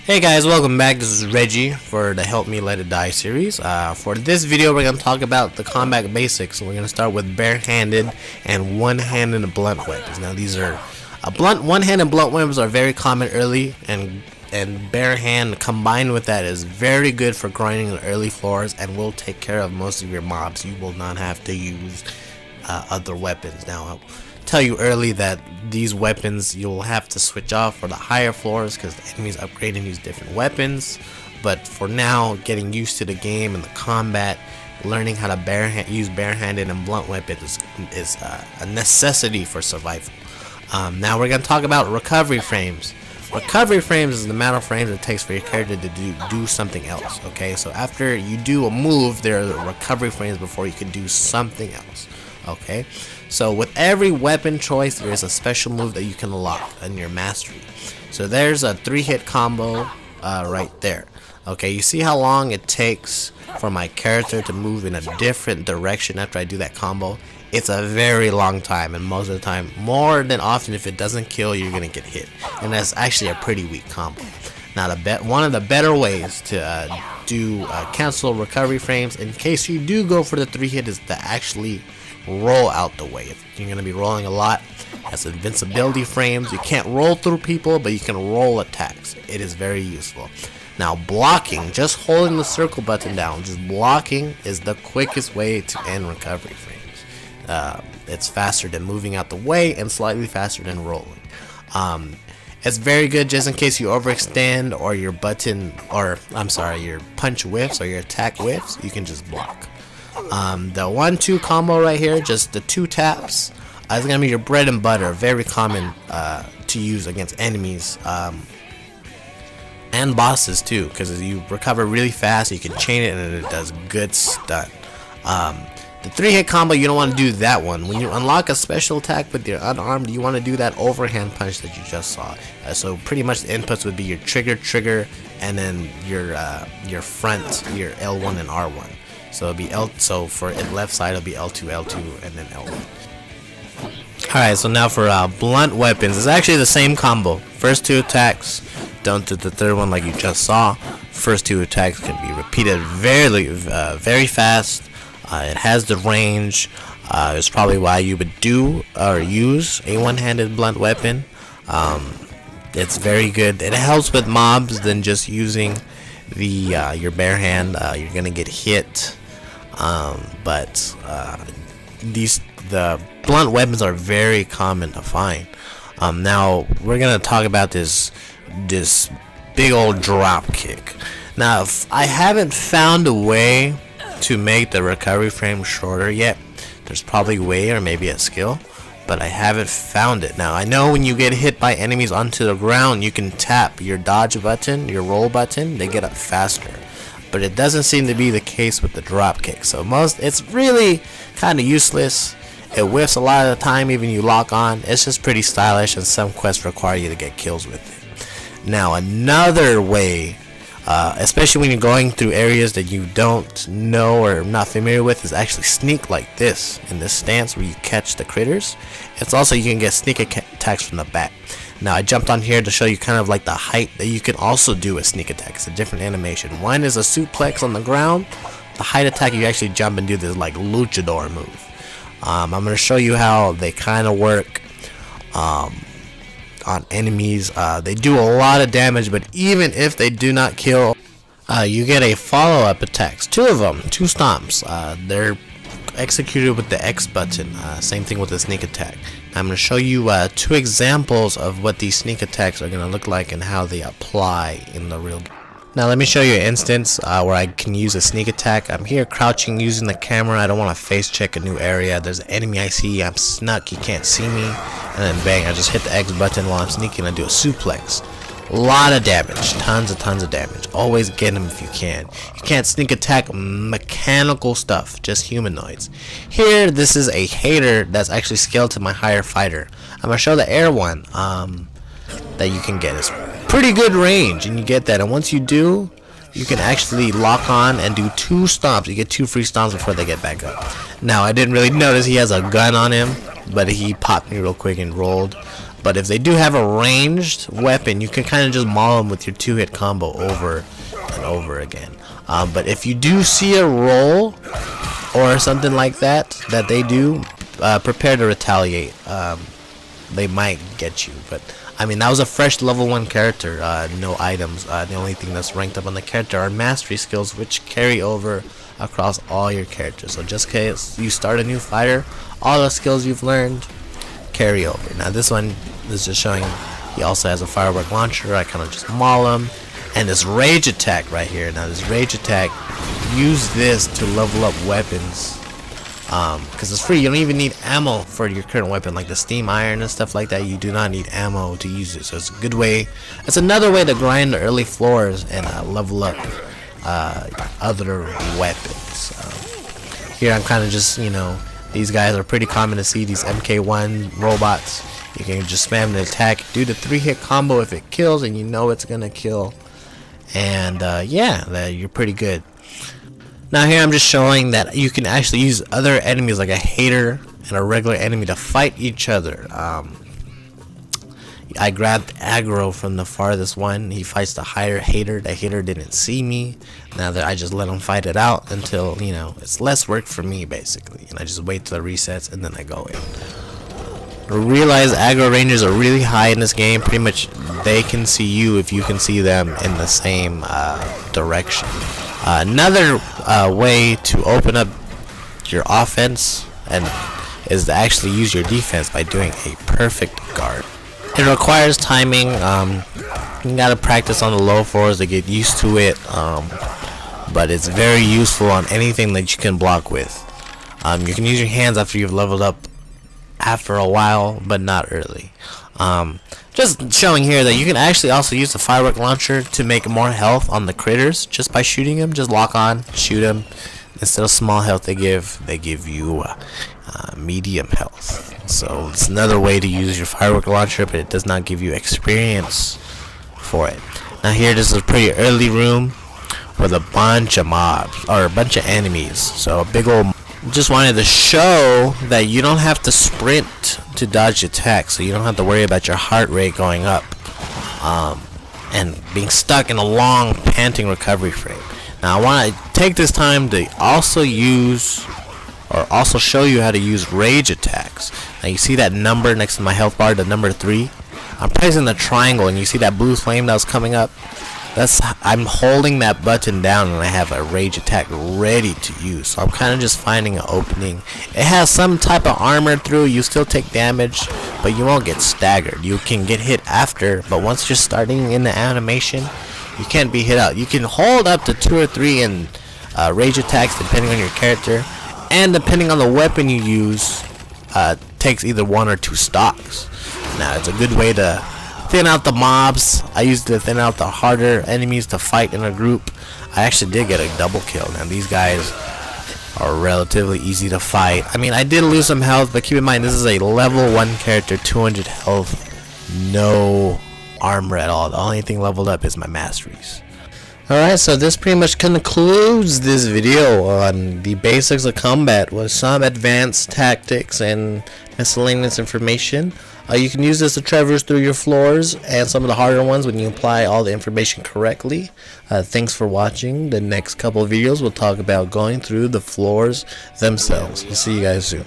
Hey guys, welcome back. This is Reggie for the Help Me Let It Die series. For this video, we're going to talk about the combat basics. We're going to start with barehanded and one-handed blunt weapons. Now, these are one-handed blunt weapons are very common early, and bare hand combined with that is very good for grinding the early floors and will take care of most of your mobs. You will not have to use other weapons. Now, I'll tell you early that these weapons you'll have to switch off for the higher floors because the enemies upgrade and use different weapons. But for now, getting used to the game and the combat, learning how to use barehanded and blunt weapons is a necessity for survival. Now we're going to talk about recovery frames. Recovery frames is the amount of frames it takes for your character to do something else. Okay, so after you do a move, there are recovery frames before you can do something else. Okay, so with every weapon choice, there is a special move that you can unlock in your mastery. So there's a 3-hit combo right there. Okay, you see how long it takes for my character to move in a different direction after I do that combo? It's a very long time, and most of the time, more than often, if it doesn't kill, you're gonna get hit, and that's actually a pretty weak combo. Now, one of the better ways to cancel recovery frames, in case you do go for the 3-hit, is to actually roll out the way. If you're gonna be rolling a lot, has invincibility frames. You can't roll through people, but you can roll attacks. It is very useful. Now, blocking, just holding the circle button down, just blocking is the quickest way to end recovery frames. It's faster than moving out the way and slightly faster than rolling. It's very good just in case you overextend or your your punch whiffs or your attack whiffs. You can just block. The 1-2 combo right here, just the 2 taps, is gonna be your bread and butter. Very common to use against enemies and bosses too, because you recover really fast. You can chain it and it does good stun. The 3-hit combo, you don't want to do that one. When you unlock a special attack with your unarmed, you want to do that overhand punch that you just saw. So pretty much the inputs would be your trigger, and then your front, your L1 and R1. So it'll be So for left side, it'll be L2, L2, and then L1. Alright, so now for blunt weapons, it's actually the same combo. First 2 attacks, don't do the third one like you just saw. First 2 attacks can be repeated very fast. It has the range. It's probably why you would do or use a one-handed blunt weapon. It's very good. It helps with mobs than just using your bare hand. You're gonna get hit, but the blunt weapons are very common to find. Now we're gonna talk about this big old drop kick. Now, I haven't found a way to make the recovery frame shorter yet. There's probably a way, or maybe a skill, but I haven't found it. Now, I know when you get hit by enemies onto the ground, you can tap your dodge button, your roll button, they get up faster, but it doesn't seem to be the case with the drop kick. So it's really kind of useless. It whiffs a lot of the time, even you lock on. It's just pretty stylish, and some quests require you to get kills with it. Now, another way, especially when you're going through areas that you don't know or not familiar with, is actually sneak like this, in this stance where you catch the critters. It's also, you can get sneak attacks from the back. Now, I jumped on here to show you kind of like the height that you can also do a sneak attack. It's a different animation. One is a suplex on the ground. The height attack, you actually jump and do this like luchador move. I'm going to show you how they kind of work on enemies. They do a lot of damage, but even if they do not kill, you get a follow-up attacks. 2 of them, 2 stomps. They're executed with the X button. Same thing with the sneak attack. I'm going to show you 2 examples of what these sneak attacks are going to look like and how they apply in the real game. Now let me show you an instance where I can use a sneak attack. I'm here crouching using the camera. I don't want to face check a new area. There's an enemy I see. I'm snuck. He can't see me. And then bang, I just hit the X button while I'm sneaking. I do a suplex. A lot of damage. Tons of damage. Always get him if you can. You can't sneak attack mechanical stuff. Just humanoids. Here, this is a hater that's actually scaled to my higher fighter. I'm going to show the air one that you can get. It's pretty good range, and you get that. And once you do, you can actually lock on and do 2 stomps. You get 2 free stomps before they get back up. Now, I didn't really notice he has a gun on him, but he popped me real quick and rolled. But if they do have a ranged weapon, you can kind of just maul them with your 2-hit combo over and over again. But if you do see a roll or something like that they do, prepare to retaliate. They might get you. But I mean, that was a fresh level 1 character, no items. The only thing that's ranked up on the character are mastery skills, which carry over across all your characters. So just in case you start a new fighter, all the skills you've learned carry over. Now this one is just showing he also has a firework launcher. I kind of just maul him. And this rage attack right here. Now this rage attack, use this to level up weapons. Because it's free. You don't even need ammo for your current weapon, like the steam iron and stuff like that. You do not need ammo to use it. So it's a good way. It's another way to grind the early floors and level up other weapons. Here I'm kind of just, you know, these guys are pretty common to see, these MK1 robots. You can just spam the attack, do the 3-hit combo if it kills, and you know it's gonna kill. And yeah, you're pretty good. Now here I'm just showing that you can actually use other enemies like a hater and a regular enemy to fight each other. I grabbed aggro from the farthest one. He fights the higher hater. The hater didn't see me. Now that I just let him fight it out until, you know, it's less work for me basically. And I just wait till the resets and then I go in. Realize aggro rangers are really high in this game. Pretty much they can see you if you can see them in the same direction. Another way to open up your offense and is to actually use your defense by doing a perfect guard. It requires timing. You gotta practice on the low floors to get used to it, but it's very useful on anything that you can block with. You can use your hands after you've leveled up after a while, but not early. Just showing here that you can actually also use the firework launcher to make more health on the critters just by shooting them. Just lock on, shoot them. Instead of small health they give you medium health. So it's another way to use your firework launcher, but it does not give you experience for it. Now here, this is a pretty early room with a bunch of mobs or a bunch of enemies. So a big old. Just wanted to show that you don't have to sprint to dodge attacks, so you don't have to worry about your heart rate going up and being stuck in a long panting recovery frame. Now I want to take this time to also show you how to use rage attacks. Now you see that number next to my health bar, the number 3. I'm pressing the triangle and you see that blue flame that was coming up. I'm holding that button down and I have a rage attack ready to use. So I'm kind of just finding an opening. It has some type of armor through. You still take damage, but you won't get staggered. You can get hit after, but once you're starting in the animation, you can't be hit out. You can hold up to 2 or 3 in rage attacks depending on your character, and depending on the weapon you use, takes either 1 or 2 stocks. Now it's a good way to thin out the mobs. I used to thin out the harder enemies to fight in a group. I actually did get a double kill. Now these guys are relatively easy to fight. I mean, I did lose some health, but keep in mind this is a level 1 character, 200 health, no armor at all. The only thing leveled up is my masteries. Alright, so this pretty much concludes this video on the basics of combat with some advanced tactics and miscellaneous information. You can use this to traverse through your floors and some of the harder ones when you apply all the information correctly. Thanks for watching. The next couple of videos we'll talk about going through the floors themselves. We'll see you guys soon.